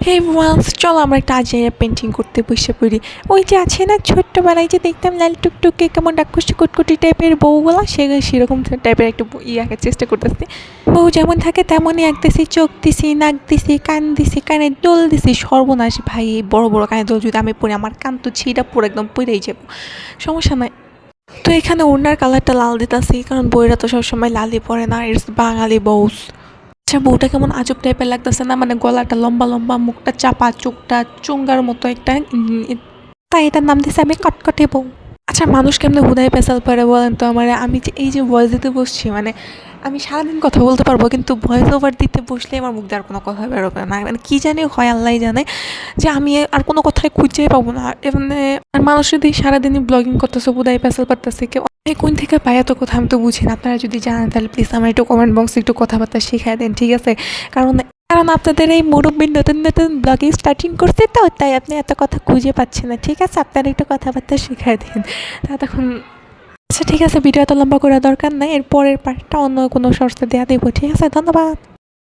হে once চলো আমরা একটা আজাইরা পেন্টিং করতে বসে পড়ি। ওই যে আছে না ছোট্টবেলায় যে দেখতাম লাল টুকটুকে কেমন ডাকুষ্টি কুটকুটি টাইপের বউগুলা সেরকম টাইপের একটা আঁকার চেষ্টা করতেছি। বউ যেমন থাকে তেমনই আঁকতেছি, চোখ দিছি, নাক দিছি, কান দিছি, কানে দোল দিছি। সর্বনাশ ভাই, এই বড় বড় কানে দোল যদি আমি পরি আমার কান তো ছিঁড়া পুরো একদম পড়েই যাবো, সমস্যা নাই। তো এখানে ওড়নার কালারটা লাল দিতেছি, কারণ বউরা তো সবসময় লালই পরে না, ইটস বাঙালি বউস। আচ্ছা বউটা কেমন আজব টাইপের লাগতেছে না, মানে গলাটা লম্বা লম্বা, মুখটা চাপা, চোখটা চুঙ্গার মতো একটা, তাই এটার নাম দিছে আমি কটকটে বউ। আচ্ছা মানুষ কেমনে হুদায় পেশাল পারে বলেন তো আমার? আমি যে এই যে ভয়েস দিতে বসছি, মানে আমি সারাদিন কথা বলতে পারবো, কিন্তু ভয়েস ওভার দিতে বসলে আমার মুখ দিয়ে আর কোনো কথা বেরোবে না, মানে কী জানি হয় আল্লাহ জানে, যে আমি আর কোনো কথাই খুঁজেই পাবো না। মানে আর মানুষ যদি সারাদিনই ব্লগিং করতেছে, হুদায় পেশাল পারতেছে, কেউ কোন থেকে পায় এত কথা আমি তো বুঝি না। আপনারা যদি জানেন তাহলে প্লিজ আমার একটু কমেন্ট বক্সে একটু কথাবার্তা শিখাই দেন, ঠিক আছে? কারণ কারণ আপনাদের এই মুরব্বী নতুন নতুন ব্লগিং স্টার্টিং করছে, তো তাই আপনি এত কথা খুঁজে পাচ্ছেন না, ঠিক আছে? আপনারা একটু কথাবার্তা শিখাই দেন তা তখন। আচ্ছা ঠিক আছে, ভিডিও এত লম্বা করার দরকার নাই, এর পরের পার্টটা অন্য কোনো সোর্সে দেওয়া দেবো, ঠিক আছে? ধন্যবাদ।